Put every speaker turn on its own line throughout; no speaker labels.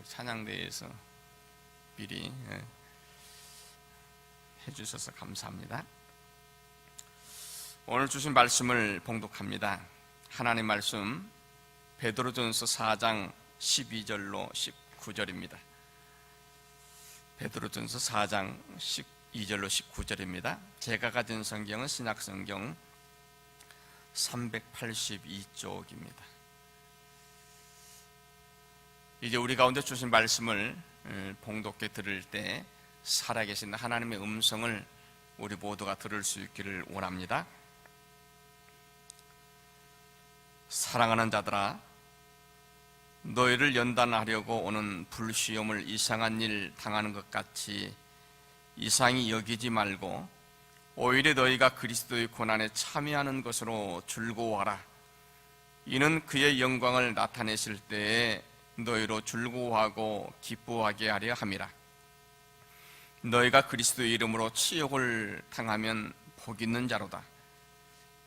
찬양대에서 미리 해주셔서 감사합니다. 오늘 주신 말씀을 봉독합니다. 하나님 말씀 베드로전서 4장 12절로 19절입니다. 베드로전서 4장 12절로 19절입니다. 제가 가진 성경은 신약성경 382쪽입니다. 이제 우리 가운데 주신 말씀을 봉독해 들을 때 살아계신 하나님의 음성을 우리 모두가 들을 수 있기를 원합니다. 사랑하는 자들아, 너희를 연단하려고 오는 불시험을 이상한 일 당하는 것 같이 이상히 여기지 말고 오히려 너희가 그리스도의 고난에 참여하는 것으로 즐거워하라. 이는 그의 영광을 나타내실 때에 너희로 즐거워하고 기뻐하게 하려 함이라. 너희가 그리스도의 이름으로 치욕을 당하면 복 있는 자로다.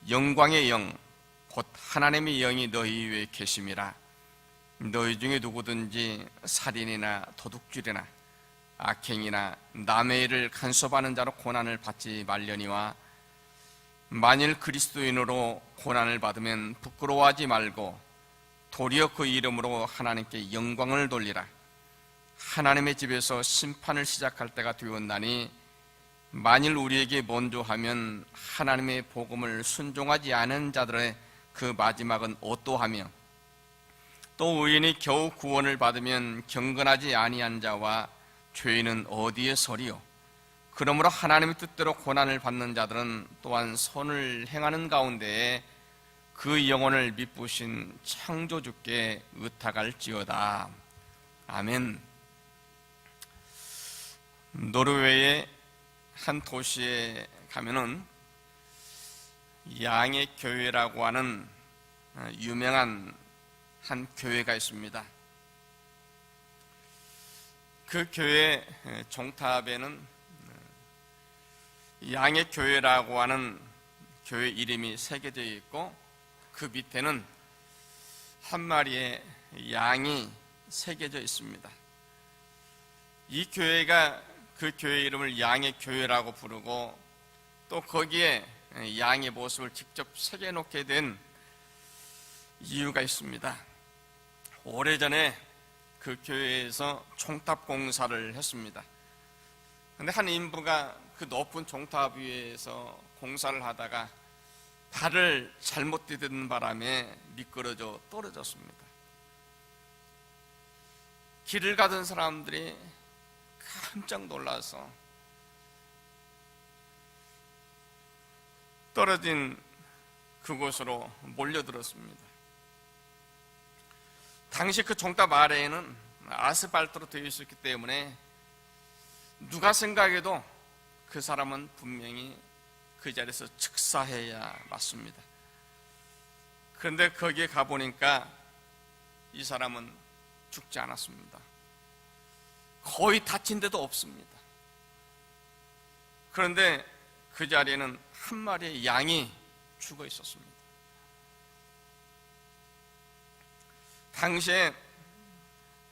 영광의 영 곧 하나님의 영이 너희 위에 계심이라. 너희 중에 누구든지 살인이나 도둑질이나 악행이나 남의 일을 간섭하는 자로 고난을 받지 말려니와 만일 그리스도인으로 고난을 받으면 부끄러워하지 말고 도리어 그 이름으로 하나님께 영광을 돌리라. 하나님의 집에서 심판을 시작할 때가 되었나니 만일 우리에게 먼저 하면 하나님의 복음을 순종하지 않은 자들의 그 마지막은 어떠하며 또 의인이 겨우 구원을 받으면 경건하지 아니한 자와 죄인은 어디에 서리요. 그러므로 하나님의 뜻대로 고난을 받는 자들은 또한 선을 행하는 가운데에 그 영혼을 미쁘신 창조주께 의탁할지어다. 아멘. 노르웨이의 한 도시에 가면은 양의 교회라고 하는 유명한 한 교회가 있습니다. 그 교회 종탑에는 양의 교회라고 하는 교회 이름이 새겨져 있고 그 밑에는 한 마리의 양이 새겨져 있습니다. 이 교회가 그 교회 이름을 양의 교회라고 부르고 또 거기에 양의 모습을 직접 새겨놓게 된 이유가 있습니다. 오래전에 그 교회에서 종탑 공사를 했습니다. 그런데 한 인부가 그 높은 종탑 위에서 공사를 하다가 발을 잘못 디디는 바람에 미끄러져 떨어졌습니다. 길을 가던 사람들이 깜짝 놀라서 떨어진 그곳으로 몰려들었습니다. 당시 그 종탑 아래에는 아스팔트로 되어 있었기 때문에 누가 생각해도 그 사람은 분명히 그 자리에서 즉사해야 맞습니다. 그런데 거기에 가보니까 이 사람은 죽지 않았습니다. 거의 다친 데도 없습니다. 그런데 그 자리에는 한 마리의 양이 죽어 있었습니다. 당시에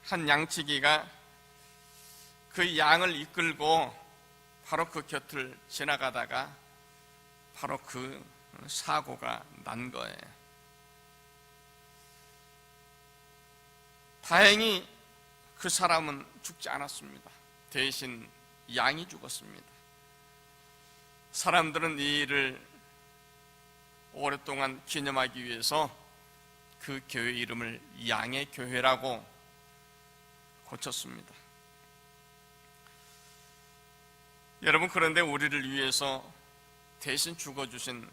한 양치기가 그 양을 이끌고 바로 그 곁을 지나가다가 바로 그 사고가 난 거예요. 다행히 그 사람은 죽지 않았습니다. 대신 양이 죽었습니다. 사람들은 이 일을 오랫동안 기념하기 위해서 그 교회 이름을 양의 교회라고 고쳤습니다. 여러분, 그런데 우리를 위해서 대신 죽어주신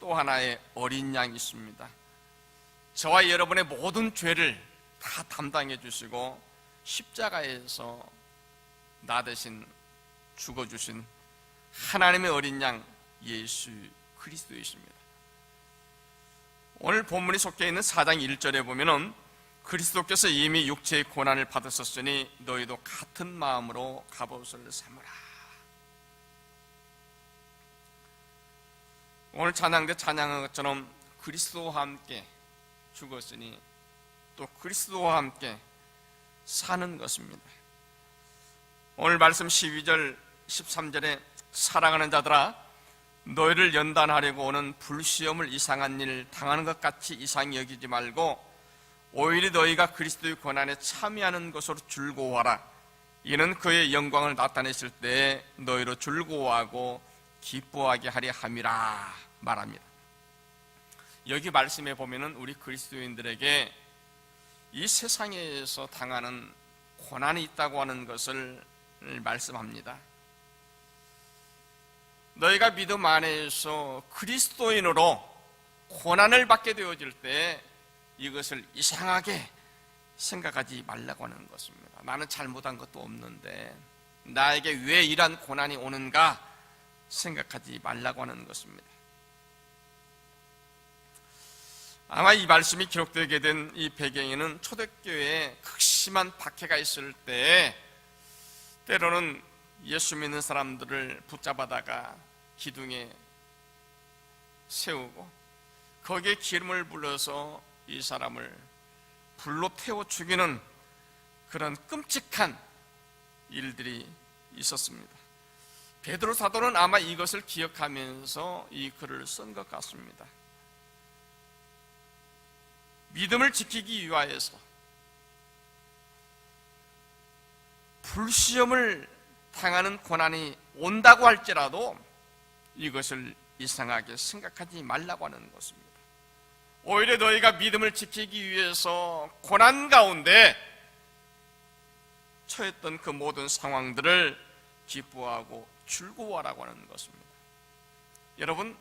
또 하나의 어린 양이 있습니다. 저와 여러분의 모든 죄를 다 담당해 주시고 십자가에서 나 대신 죽어주신 하나님의 어린 양 예수 그리스도이십니다. 오늘 본문이 속해 있는 4장 1절에 보면은 그리스도께서 이미 육체의 고난을 받으셨으니 너희도 같은 마음으로 갑옷을 삼으라. 오늘 찬양대 찬양한 것처럼 그리스도와 함께 죽었으니 또 그리스도와 함께 사는 것입니다. 오늘 말씀 12절 13절에 사랑하는 자들아 너희를 연단하려고 오는 불시험을 이상한 일 당하는 것 같이 이상히 여기지 말고 오히려 너희가 그리스도의 고난에 참여하는 것으로 즐거워하라. 이는 그의 영광을 나타내실 때 너희로 즐거워하고 기뻐하게 하려 함이라 말합니다. 여기 말씀에 보면은 우리 그리스도인들에게 이 세상에서 당하는 고난이 있다고 하는 것을 말씀합니다. 너희가 믿음 안에서 그리스도인으로 고난을 받게 되어질 때 이것을 이상하게 생각하지 말라고 하는 것입니다. 나는 잘못한 것도 없는데 나에게 왜 이러한 고난이 오는가 생각하지 말라고 하는 것입니다. 아마 이 말씀이 기록되게 된 이 배경에는 초대교회에 극심한 박해가 있을 때 때로는 예수 믿는 사람들을 붙잡아다가 기둥에 세우고 거기에 기름을 불러서 이 사람을 불로 태워 죽이는 그런 끔찍한 일들이 있었습니다. 베드로 사도는 아마 이것을 기억하면서 이 글을 쓴 것 같습니다. 믿음을 지키기 위하여서 불시험을 당하는 고난이 온다고 할지라도 이것을 이상하게 생각하지 말라고 하는 것입니다. 오히려 너희가 믿음을 지키기 위해서 고난 가운데 처했던 그 모든 상황들을 기뻐하고 즐거워하라고 하는 것입니다. 여러분,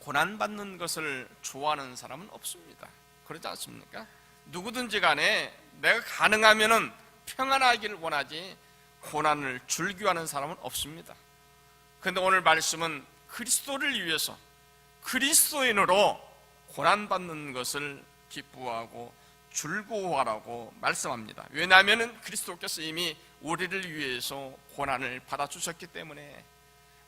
고난받는 것을 좋아하는 사람은 없습니다. 그렇지 않습니까? 누구든지 간에 내가 가능하면은 평안하기를 원하지 고난을 즐겨하는 사람은 없습니다. 그런데 오늘 말씀은 그리스도를 위해서 그리스도인으로 고난받는 것을 기뻐하고 즐거워하라고 말씀합니다. 왜냐하면 그리스도께서 이미 우리를 위해서 고난을 받아주셨기 때문에,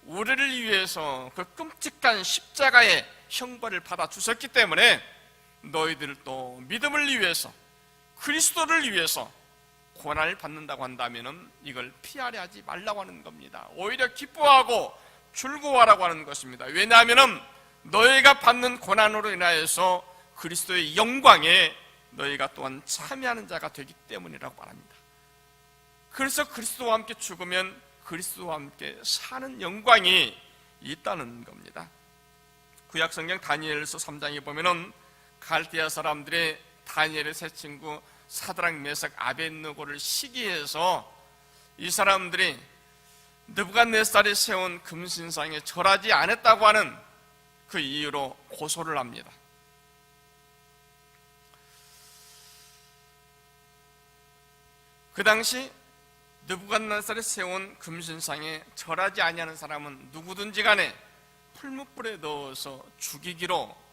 우리를 위해서 그 끔찍한 십자가의 형벌을 받아주셨기 때문에 너희들도 믿음을 위해서 그리스도를 위해서 고난을 받는다고 한다면 이걸 피하려 하지 말라고 하는 겁니다. 오히려 기뻐하고 즐거워하라고 하는 것입니다. 왜냐하면 너희가 받는 고난으로 인하여서 그리스도의 영광에 너희가 또한 참여하는 자가 되기 때문이라고 말합니다. 그래서 그리스도와 함께 죽으면 그리스도와 함께 사는 영광이 있다는 겁니다. 구약성경 다니엘서 3장에 보면은 갈대아 사람들의 다니엘의 세 친구 사드락 메삭 아벳느고를 시기해서 이 사람들이 느부갓네살이 세운 금신상에 절하지 않았다고 하는 그 이유로 고소를 합니다. 그 당시 느부갓네살이 세운 금신상에 절하지 아니하는 사람은 누구든지 간에 풀무불에 넣어서 죽이기로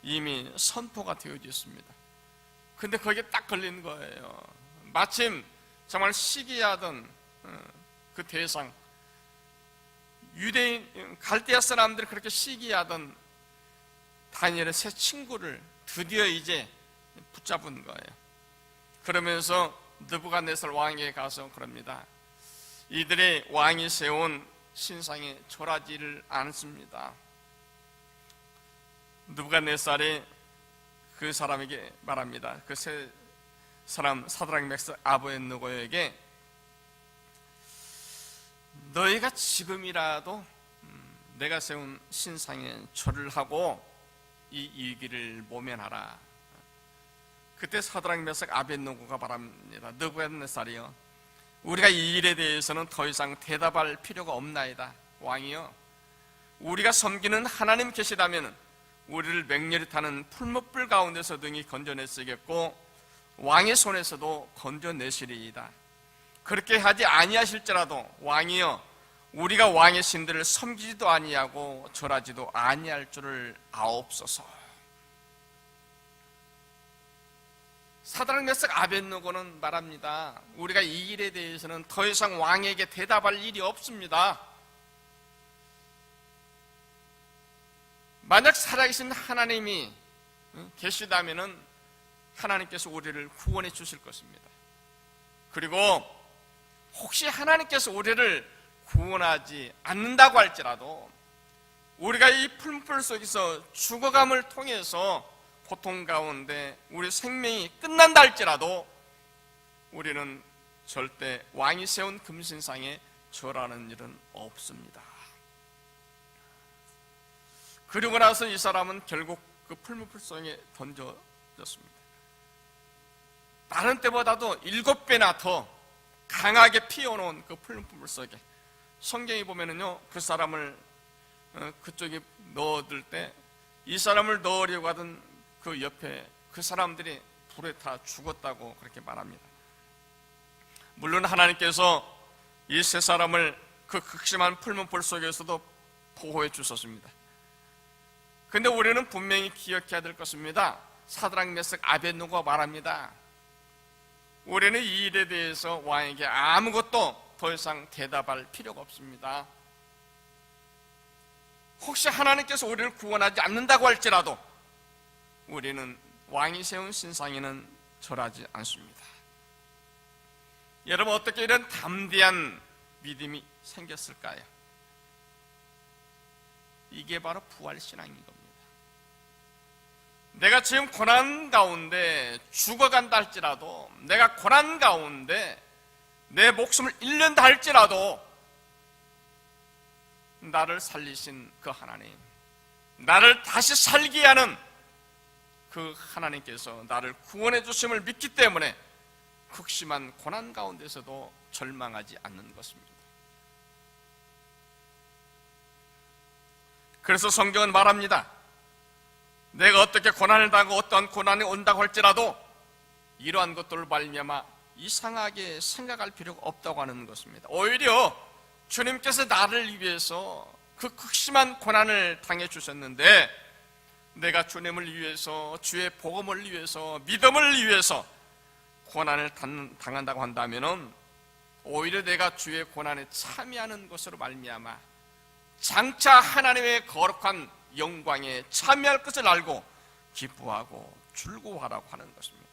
이미 선포가 되어져 있습니다. 근데 거기에 딱 걸린 거예요. 마침 정말 시기하던 그 대상, 유대인 갈대아 사람들이 그렇게 시기하던 다니엘의 세 친구를 드디어 이제 붙잡은 거예요. 그러면서 느부갓네살 왕에게 가서 그럽니다. 이들의 왕이 세운 신상에 절하지를 않습니다. 느부갓네살이 그 사람에게 말합니다. 그 세 사람 사드락 메삭 아벳느고에게 너희가 지금이라도 내가 세운 신상에 절을 하고 이 위기를 모면하라. 그때 사드락 메삭 아벳느고가 말합니다. 느부갓네살이여, 우리가 이 일에 대해서는 더 이상 대답할 필요가 없나이다. 왕이여, 우리가 섬기는 하나님 계시다면 우리를 맹렬히 타는 풀무불 가운데서 등이 건져내시겠고 왕의 손에서도 건져내시리이다. 그렇게 하지 아니하실지라도 왕이여, 우리가 왕의 신들을 섬기지도 아니하고 절하지도 아니할 줄을 아옵소서. 사드락 메삭 아벳느고는 말합니다. 우리가 이 일에 대해서는 더 이상 왕에게 대답할 일이 없습니다. 만약 살아계신 하나님이 계시다면 하나님께서 우리를 구원해 주실 것입니다. 그리고 혹시 하나님께서 우리를 구원하지 않는다고 할지라도 우리가 이 풀무불 속에서 죽어감을 통해서 고통 가운데 우리 생명이 끝난다 할지라도 우리는 절대 왕이 세운 금신상에 절하는 일은 없습니다. 그리고 나서 이 사람은 결국 그 풀무불 속에 던져졌습니다. 다른 때보다도 7배나 더 강하게 피어놓은 그 풀무불 속에, 성경에 보면은요, 그 사람을 그쪽에 넣어둘 때 이 사람을 넣으려고 하던 그 옆에 그 사람들이 불에 다 죽었다고 그렇게 말합니다. 물론 하나님께서 이 세 사람을 그 극심한 풀무불 속에서도 보호해 주셨습니다. 근데 우리는 분명히 기억해야 될 것입니다. 사드락, 메삭, 아벳느고가 말합니다. 우리는 이 일에 대해서 왕에게 아무것도 더 이상 대답할 필요가 없습니다. 혹시 하나님께서 우리를 구원하지 않는다고 할지라도 우리는 왕이 세운 신상에는 절하지 않습니다. 여러분, 어떻게 이런 담대한 믿음이 생겼을까요? 이게 바로 부활신앙인 겁니다. 내가 지금 고난 가운데 죽어간다 할지라도, 내가 고난 가운데 내 목숨을 잃는다 할지라도 나를 살리신 그 하나님, 나를 다시 살게 하는 그 하나님께서 나를 구원해 주심을 믿기 때문에 극심한 고난 가운데서도 절망하지 않는 것입니다. 그래서 성경은 말합니다. 내가 어떻게 고난을 당하고 어떠한 고난이 온다고 할지라도 이러한 것들을 말미암아 이상하게 생각할 필요가 없다고 하는 것입니다. 오히려 주님께서 나를 위해서 그 극심한 고난을 당해 주셨는데, 내가 주님을 위해서, 주의 복음을 위해서, 믿음을 위해서 고난을 당한다고 한다면 오히려 내가 주의 고난에 참여하는 것으로 말미암아 장차 하나님의 거룩한 영광에 참여할 것을 알고 기뻐하고 즐거워하라고 하는 것입니다.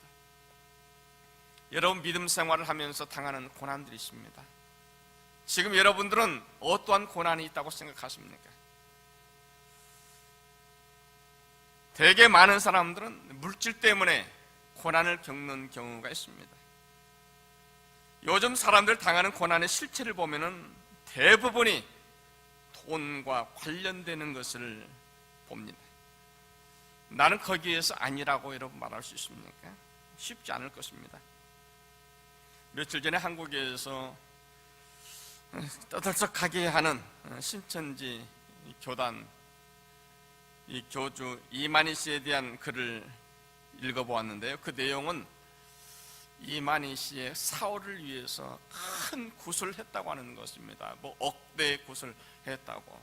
여러분, 믿음 생활을 하면서 당하는 고난들이 있습니다. 지금 여러분들은 어떠한 고난이 있다고 생각하십니까? 되게 많은 사람들은 물질 때문에 고난을 겪는 경우가 있습니다. 요즘 사람들 당하는 고난의 실체를 보면은 대부분이 돈과 관련되는 것을 봅니다. 나는 거기에서 아니라고 여러분 말할 수 있습니까? 쉽지 않을 것입니다. 며칠 전에 한국에서 떠들썩하게 하는 신천지 교단 이 교주 이만희 씨에 대한 글을 읽어보았는데요. 그 내용은 이만희 씨의 사후를 위해서 큰 구슬을 했다고 하는 것입니다. 뭐 억대 구슬 했다고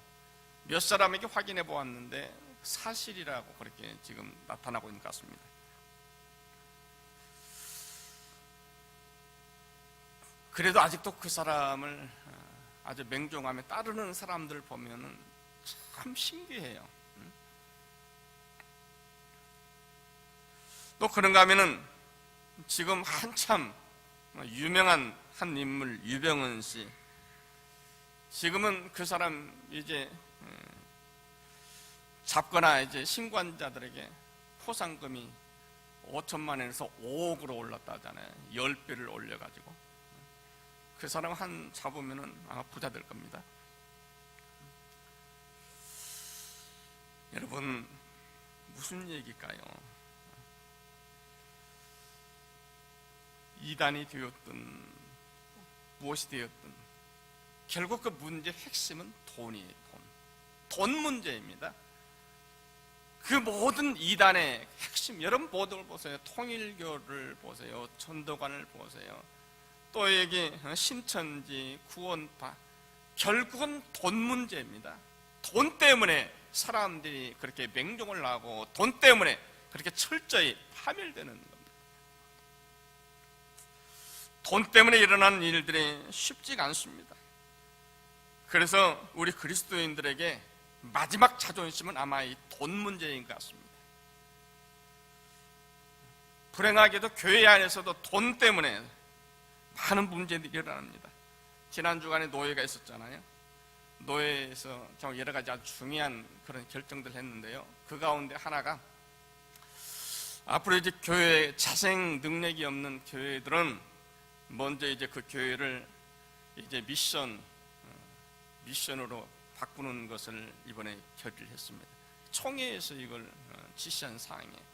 몇 사람에게 확인해 보았는데 사실이라고 그렇게 지금 나타나고 있는 것 같습니다. 그래도 아직도 그 사람을 아주 맹종하며 따르는 사람들 보면은 참 신기해요. 또 그런가 하면은 지금 한참 유명한 한 인물 유병은 씨, 지금은 그 사람 이제 잡거나 이제 신고한자들에게 포상금이 5천만 원에서 5억으로 올랐다 하잖아요. 10배를 올려가지고 그 사람 한 잡으면은 아마 부자 될 겁니다. 여러분, 무슨 얘기일까요? 이단이 되었든 무엇이 되었든 결국 그 문제의 핵심은 돈이에요. 돈 문제입니다. 그 모든 이단의 핵심, 여러분 모두를 보세요. 통일교를 보세요. 전도관을 보세요. 또 여기 신천지, 구원파, 결국은 돈 문제입니다. 돈 때문에 사람들이 그렇게 맹종을 하고 돈 때문에 그렇게 철저히 파멸되는 겁니다. 돈 때문에 일어나는 일들이 쉽지가 않습니다. 그래서 우리 그리스도인들에게 마지막 자존심은 아마 이 돈 문제인 것 같습니다. 불행하게도 교회 안에서도 돈 때문에 많은 문제들이 일어납니다. 지난 주간에 노예가 있었잖아요. 노예에서 여러 가지 아주 중요한 그런 결정들을 했는데요. 그 가운데 하나가 앞으로 이제 교회 자생 능력이 없는 교회들은 먼저 이제 그 교회를 이제 미션으로 바꾸는 것을 이번에 결의를 했습니다. 총회에서 이걸 지시한 사항이에요.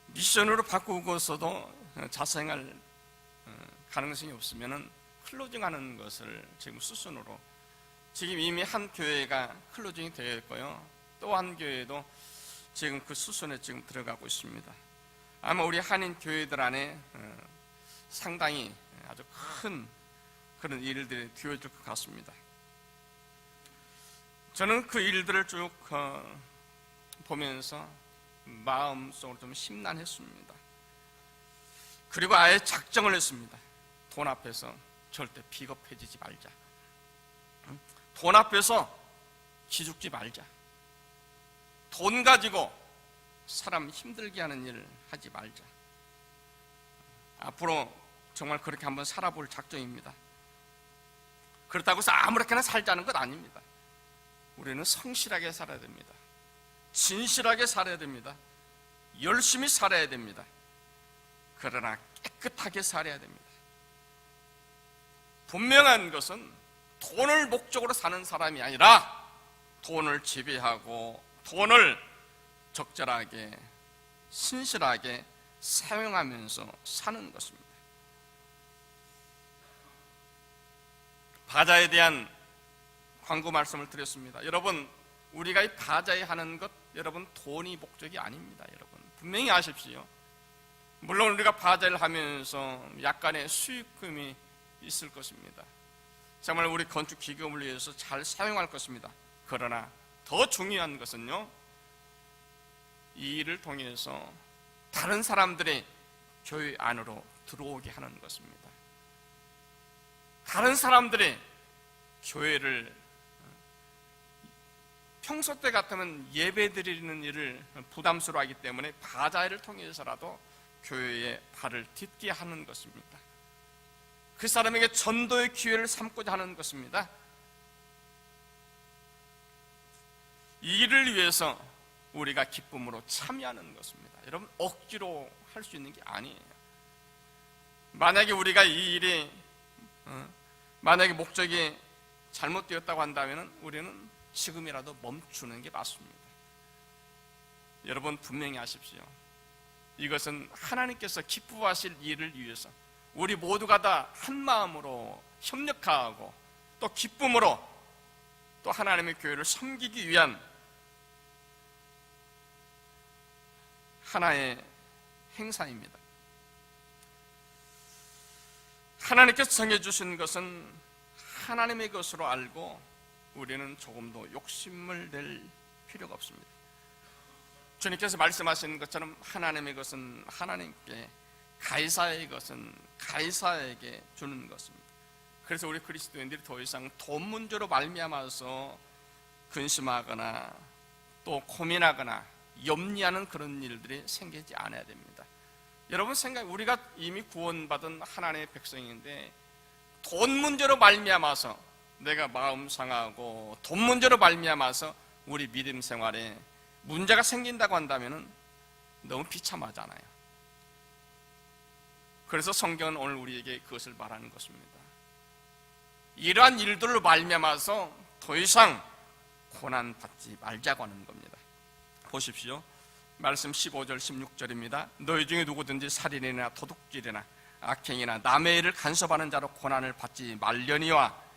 미션으로 바꾸고서도 자생할 가능성이 없으면은 클로징하는 것을 지금 수순으로 지금 이미 한 교회가 클로징이 되어 있고요. 또 한 교회도 지금 그 수순에 지금 들어가고 있습니다. 아마 우리 한인 교회들 안에 상당히 아주 큰 그런 일들이 되어질 것 같습니다. 저는 그 일들을 쭉 보면서 마음속으로 좀 심란했습니다. 그리고 아예 작정을 했습니다. 돈 앞에서 절대 비겁해지지 말자. 돈 앞에서 기죽지 말자. 돈 가지고 사람 힘들게 하는 일을 하지 말자. 앞으로 정말 그렇게 한번 살아볼 작정입니다. 그렇다고 해서 아무렇게나 살자는 것 아닙니다. 우리는 성실하게 살아야 됩니다. 진실하게 살아야 됩니다. 열심히 살아야 됩니다. 그러나 깨끗하게 살아야 됩니다. 분명한 것은 돈을 목적으로 사는 사람이 아니라 돈을 지배하고 돈을 적절하게 신실하게 사용하면서 사는 것입니다. 바자에 대한 광고 말씀을 드렸습니다. 여러분, 우리가 이 바자에 하는 것, 여러분 돈이 목적이 아닙니다. 여러분 분명히 아십시오. 물론 우리가 바자를 하면서 약간의 수익금이 있을 것입니다. 정말 우리 건축 기금을 위해서 잘 사용할 것입니다. 그러나 더 중요한 것은요, 이 일을 통해서 다른 사람들이 교회 안으로 들어오게 하는 것입니다. 다른 사람들이 교회를 평소 때 같으면 예배 드리는 일을 부담스러워하기 때문에 바자회를 통해서라도 교회에 발을 딛게 하는 것입니다. 그 사람에게 전도의 기회를 삼고자 하는 것입니다. 이 일을 위해서 우리가 기쁨으로 참여하는 것입니다. 여러분, 억지로 할 수 있는 게 아니에요. 만약에 우리가 이 일이 만약에 목적이 잘못되었다고 한다면 우리는 지금이라도 멈추는 게 맞습니다. 여러분 분명히 아십시오. 이것은 하나님께서 기뻐하실 일을 위해서 우리 모두가 다 한마음으로 협력하고 또 기쁨으로 또 하나님의 교회를 섬기기 위한 하나의 행사입니다. 하나님께서 정해주신 것은 하나님의 것으로 알고 우리는 조금도 욕심을 낼 필요가 없습니다. 주님께서 말씀하신 것처럼 하나님의 것은 하나님께, 가이사의 것은 가이사에게 주는 것입니다. 그래서 우리 그리스도인들이 더 이상 돈 문제로 말미암아서 근심하거나 또 고민하거나 염려하는 그런 일들이 생기지 않아야 됩니다. 여러분 우리가 이미 구원받은 하나님의 백성인데 돈 문제로 말미암아서 내가 마음 상하고 돈 문제로 말미암아서 우리 믿음 생활에 문제가 생긴다고 한다면 너무 비참하잖아요. 그래서 성경은 오늘 우리에게 그것을 말하는 것입니다. 이러한 일들로 말미암아서 더 이상 고난받지 말자고 하는 겁니다. 보십시오. 말씀 15절 16절입니다. 너희 중에 누구든지 살인이나 도둑질이나 악행이나 남의 일을 간섭하는 자로 고난을 받지 말려니와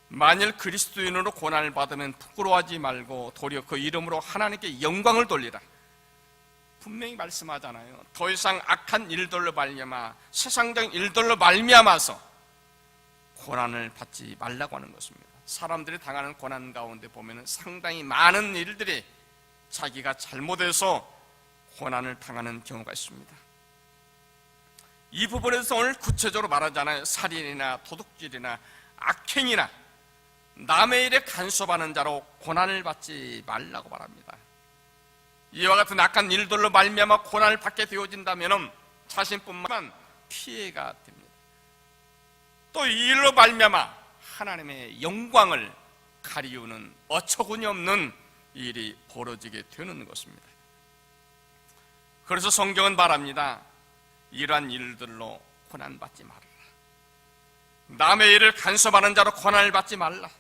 만일 그리스도인으로 고난을 받으면 부끄러워하지 말고 도리어 그 이름으로 하나님께 영광을 돌리라. 분명히 말씀하잖아요. 더 이상 악한 일들로 말미암아 세상적인 일들로 말미암아서 고난을 받지 말라고 하는 것입니다. 사람들이 당하는 고난 가운데 보면 상당히 많은 일들이 자기가 잘못해서 고난을 당하는 경우가 있습니다. 이 부분에서 오늘 구체적으로 말하잖아요. 살인이나 도둑질이나 악행이나 남의 일에 간섭하는 자로 고난을 받지 말라고 말합니다. 이와 같은 악한 일들로 말미암아 고난을 받게 되어진다면 자신뿐만 피해가 됩니다. 또 이 일로 말미암아 하나님의 영광을 가리우는 어처구니 없는 일이 벌어지게 되는 것입니다. 그래서 성경은 말합니다. 이러한 일들로 고난받지 말라. 남의 일을 간섭하는 자로 고난을 받지 말라.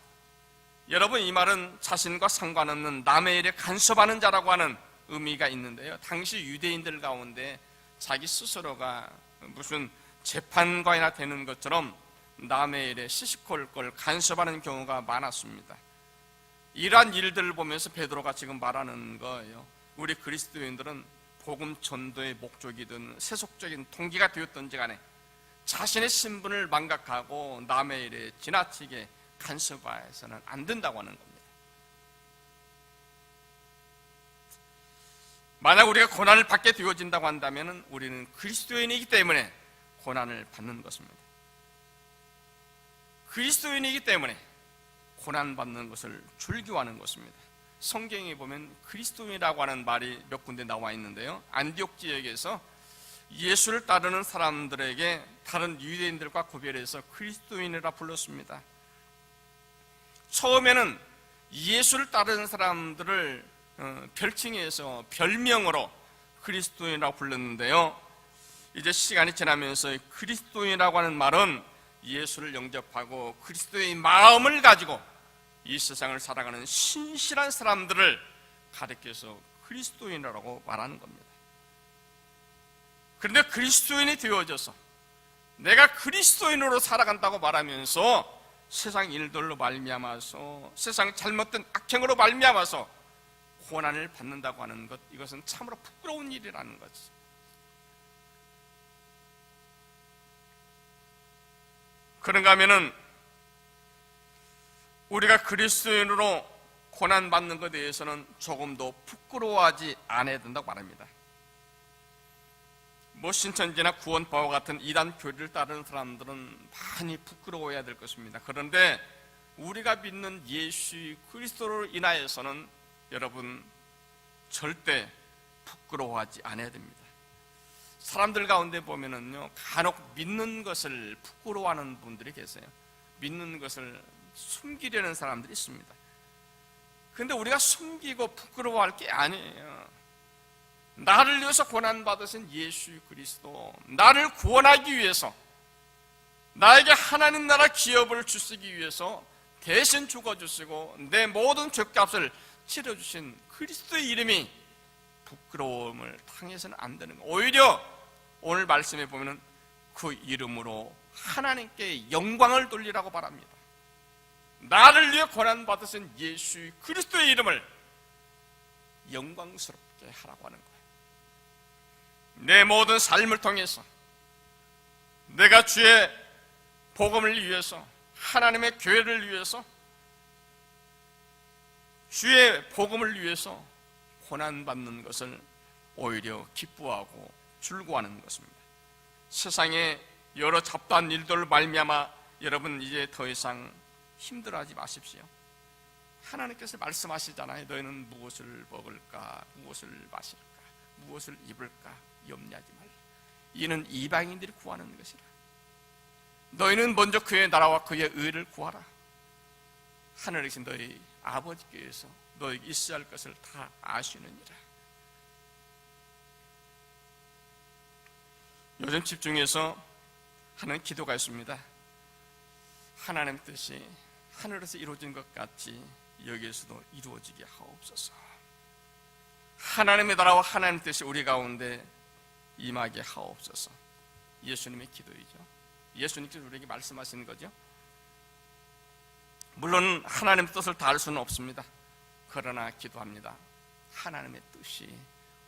여러분, 이 말은 자신과 상관없는 남의 일에 간섭하는 자라고 하는 의미가 있는데요, 당시 유대인들 가운데 자기 스스로가 무슨 재판관이나 되는 것처럼 남의 일에 시시콜콜 간섭하는 경우가 많았습니다. 이러한 일들을 보면서 베드로가 지금 말하는 거예요. 우리 그리스도인들은 복음 전도의 목적이든 세속적인 동기가 되었던지 간에 자신의 신분을 망각하고 남의 일에 지나치게 간섭해서는 안 된다고 하는 겁니다. 만약 우리가 고난을 받게 되어진다고 한다면 우리는 그리스도인이기 때문에 고난을 받는 것입니다. 그리스도인이기 때문에 고난받는 것을 즐겨하는 것입니다. 성경에 보면 그리스도인이라고 하는 말이 몇 군데 나와 있는데요, 안디옥 지역에서 예수를 따르는 사람들에게 다른 유대인들과 구별해서 그리스도인이라 불렀습니다. 처음에는 예수를 따르는 사람들을 별칭해서 별명으로 그리스도인이라고 불렀는데요, 이제 시간이 지나면서 그리스도인이라고 하는 말은 예수를 영접하고 그리스도의 마음을 가지고 이 세상을 살아가는 신실한 사람들을 가리켜서 그리스도인이라고 말하는 겁니다. 그런데 그리스도인이 되어져서 내가 그리스도인으로 살아간다고 말하면서 세상 일들로 말미암아서 세상 잘못된 악행으로 말미암아서 고난을 받는다고 하는 것, 이것은 참으로 부끄러운 일이라는 거지. 그런가 하면은 우리가 그리스도인으로 고난받는 것에 대해서는 조금도 부끄러워하지 않아야 된다고 말합니다. 신천지나 구원파와 같은 이단 교리를 따르는 사람들은 많이 부끄러워해야 될 것입니다. 그런데 우리가 믿는 예수 그리스도로 인하여서는 여러분 절대 부끄러워하지 않아야 됩니다. 사람들 가운데 보면은요, 간혹 믿는 것을 부끄러워하는 분들이 계세요. 믿는 것을 숨기려는 사람들이 있습니다. 그런데 우리가 숨기고 부끄러워할 게 아니에요. 나를 위해서 고난받으신 예수 그리스도, 나를 구원하기 위해서, 나에게 하나님 나라 기업을 주시기 위해서 대신 죽어주시고 내 모든 죄값을 치러주신 그리스도의 이름이 부끄러움을 당해서는 안 되는 거예요. 오히려 오늘 말씀에 보면 그 이름으로 하나님께 영광을 돌리라고 바랍니다. 나를 위해 고난받으신 예수 그리스도의 이름을 영광스럽게 하라고 하는 거예요. 내 모든 삶을 통해서 내가 주의 복음을 위해서, 하나님의 교회를 위해서, 주의 복음을 위해서 고난받는 것을 오히려 기뻐하고 즐거워하는 것입니다. 세상에 여러 잡다한 일들을 말미암아 여러분 이제 더 이상 힘들어하지 마십시오. 하나님께서 말씀하시잖아요. 너희는 무엇을 먹을까, 무엇을 마실까, 무엇을 입을까 염려하지 말라. 이는 이방인들이 구하는 것이라. 너희는 먼저 그의 나라와 그의 의를 구하라. 하늘에 계신 너희 아버지께서 너희에게 있어야 할 것을 다 아시느니라. 요즘 집중해서 하는 기도가 있습니다. 하나님 뜻이 하늘에서 이루어진 것 같이 여기에서도 이루어지게 하옵소서. 하나님의 나라와 하나님 뜻이 우리 가운데 임하게 하옵소서. 예수님의 기도이죠. 예수님께서 우리에게 말씀하시는 거죠. 물론 하나님의 뜻을 다 알 수는 없습니다. 그러나 기도합니다. 하나님의 뜻이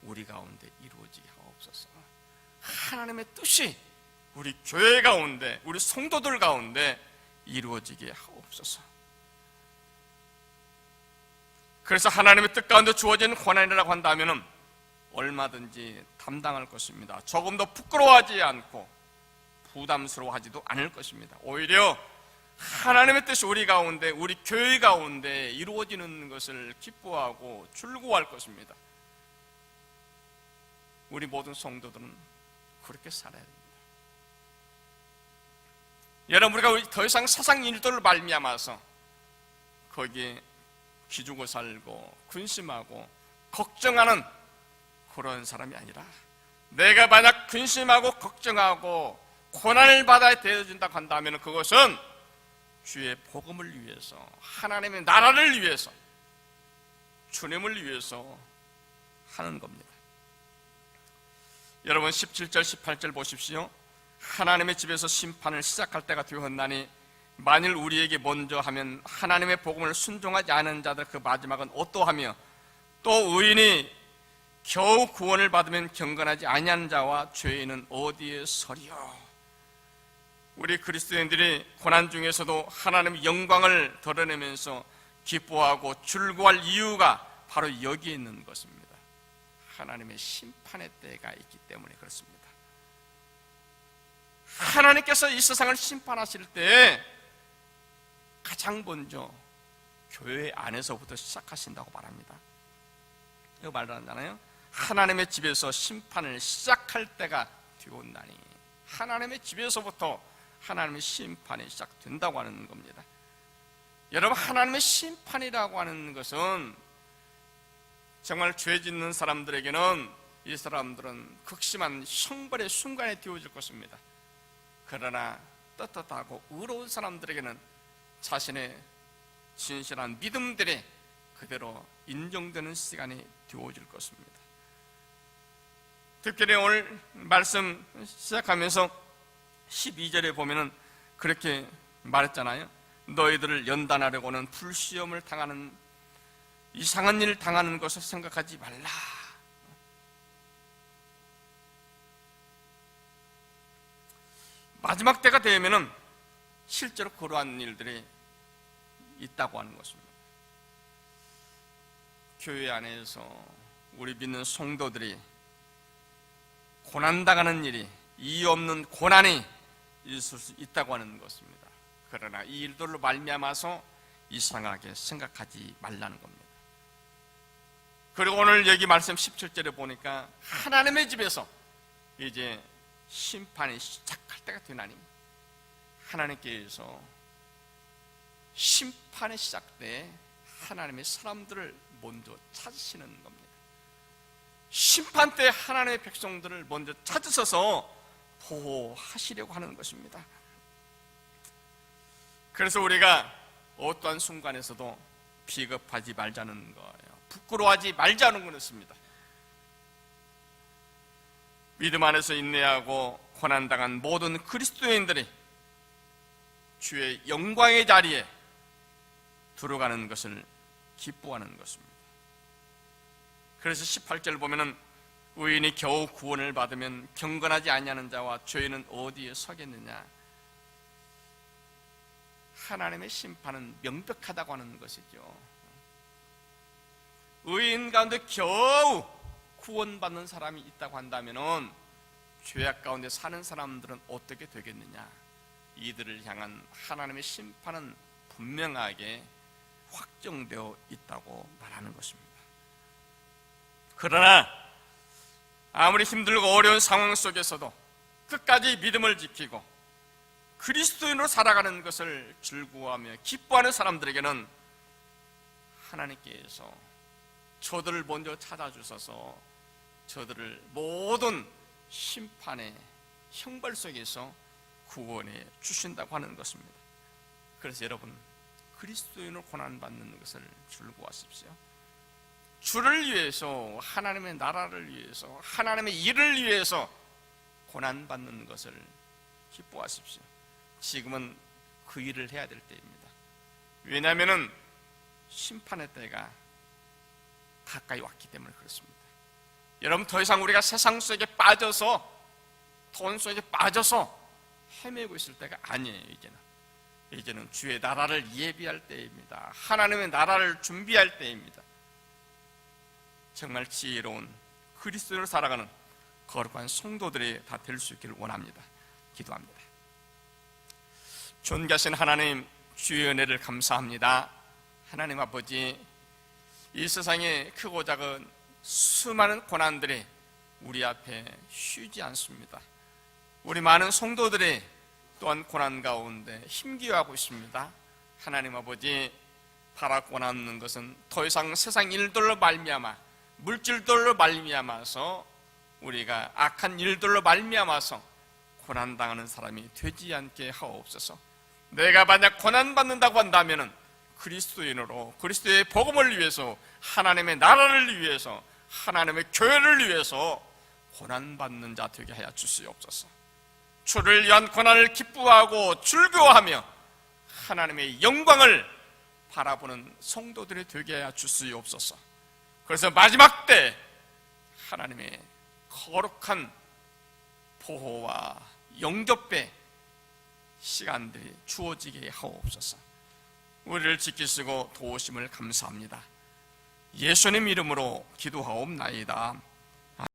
우리 가운데 이루어지게 하옵소서. 하나님의 뜻이 우리 교회 가운데, 우리 성도들 가운데 이루어지게 하옵소서. 그래서 하나님의 뜻 가운데 주어진 고난이라고 한다면 얼마든지 담당할 것입니다. 조금 더 부끄러워하지 않고 부담스러워하지도 않을 것입니다. 오히려 하나님의 뜻이 우리 가운데, 우리 교회 가운데 이루어지는 것을 기뻐하고 즐거워할 것입니다. 우리 모든 성도들은 그렇게 살아야 됩니다. 여러분, 우리가 더 이상 세상 일들을 말미암아서 거기에 기죽어 살고 근심하고 걱정하는 그런 사람이 아니라, 내가 만약 근심하고 걱정하고 고난을 받아야 되어진다고 한다면 그것은 주의 복음을 위해서, 하나님의 나라를 위해서, 주님을 위해서 하는 겁니다. 여러분, 17절 18절 보십시오. 하나님의 집에서 심판을 시작할 때가 되었나니 만일 우리에게 먼저 하면 하나님의 복음을 순종하지 않은 자들 그 마지막은 어떠하며, 또 의인이 겨우 구원을 받으면 경건하지 아니하는 자와 죄인은 어디에 서리요. 우리 그리스도인들이 고난 중에서도 하나님의 영광을 드러내면서 기뻐하고 즐거워할 이유가 바로 여기에 있는 것입니다. 하나님의 심판의 때가 있기 때문에 그렇습니다. 하나님께서 이 세상을 심판하실 때 가장 먼저 교회 안에서부터 시작하신다고 말합니다. 이거 말하잖아요. 하나님의 집에서 심판을 시작할 때가 되었나니, 하나님의 집에서부터 하나님의 심판이 시작된다고 하는 겁니다. 여러분, 하나님의 심판이라고 하는 것은 정말 죄 짓는 사람들에게는 이 사람들은 극심한 형벌의 순간에 되어질 것입니다. 그러나 떳떳하고 의로운 사람들에게는 자신의 진실한 믿음들이 그대로 인정되는 시간이 되어질 것입니다. 특별히 오늘 말씀 시작하면서 12절에 보면은 그렇게 말했잖아요. 너희들을 연단하려고는 불시험을 당하는, 이상한 일을 당하는 것을 생각하지 말라. 마지막 때가 되면은 실제로 그러한 일들이 있다고 하는 것입니다. 교회 안에서 우리 믿는 성도들이 고난당하는 일이, 이유 없는 고난이 있을 수 있다고 하는 것입니다. 그러나 이 일들로 말미암아서 이상하게 생각하지 말라는 겁니다. 그리고 오늘 여기 말씀 17절에 보니까 하나님의 집에서 이제 심판이 시작할 때가 되나니, 하나님께서 심판의 시작 때 하나님의 사람들을 먼저 찾으시는 겁니다. 심판 때 하나님의 백성들을 먼저 찾으셔서 보호하시려고 하는 것입니다. 그래서 우리가 어떠한 순간에서도 비겁하지 말자는 거예요. 부끄러워하지 말자는 것입니다. 믿음 안에서 인내하고 고난당한 모든 그리스도인들이 주의 영광의 자리에 들어가는 것을 기뻐하는 것입니다. 그래서 18절 보면은 의인이 겨우 구원을 받으면 경건하지 아니하는 자와 죄인은 어디에 서겠느냐. 하나님의 심판은 명백하다고 하는 것이죠. 의인 가운데 겨우 구원받는 사람이 있다고 한다면은 죄악 가운데 사는 사람들은 어떻게 되겠느냐. 이들을 향한 하나님의 심판은 분명하게 확정되어 있다고 말하는 것입니다. 그러나 아무리 힘들고 어려운 상황 속에서도 끝까지 믿음을 지키고 그리스도인으로 살아가는 것을 즐거워하며 기뻐하는 사람들에게는 하나님께서 저들을 먼저 찾아주셔서 저들을 모든 심판의 형벌 속에서 구원해 주신다고 하는 것입니다. 그래서 여러분, 그리스도인으로 고난받는 것을 즐거워하십시오. 주를 위해서, 하나님의 나라를 위해서, 하나님의 일을 위해서 고난받는 것을 기뻐하십시오. 지금은 그 일을 해야 될 때입니다. 왜냐하면 심판의 때가 가까이 왔기 때문에 그렇습니다. 여러분, 더 이상 우리가 세상 속에 빠져서, 돈 속에 빠져서 헤매고 있을 때가 아니에요. 이제는 주의 나라를 예비할 때입니다. 하나님의 나라를 준비할 때입니다. 정말 지혜로운 그리스도를 살아가는 거룩한 성도들이 다 될 수 있기를 원합니다. 기도합니다. 존귀하신 하나님, 주의 은혜를 감사합니다. 하나님 아버지, 이 세상에 크고 작은 수많은 고난들이 우리 앞에 쉬지 않습니다. 우리 많은 성도들이 또한 고난 가운데 힘겨워하고 있습니다. 하나님 아버지, 바라고 남는 것은 더 이상 세상 일들로 말미암아, 물질들로 말미암아서 우리가 악한 일들로 말미암아서 고난당하는 사람이 되지 않게 하옵소서. 내가 만약 고난받는다고 한다면 그리스도인으로 그리스도의 복음을 위해서, 하나님의 나라를 위해서, 하나님의 교회를 위해서 고난받는 자 되게 하여 주시옵소서. 주를 위한 고난을 기뻐하고 즐거워하며 하나님의 영광을 바라보는 성도들이 되게 하여 주시옵소서. 그래서 마지막 때 하나님의 거룩한 보호와 영접의 시간들이 주어지게 하옵소서. 우리를 지키시고 도우심을 감사합니다. 예수님 이름으로 기도하옵나이다.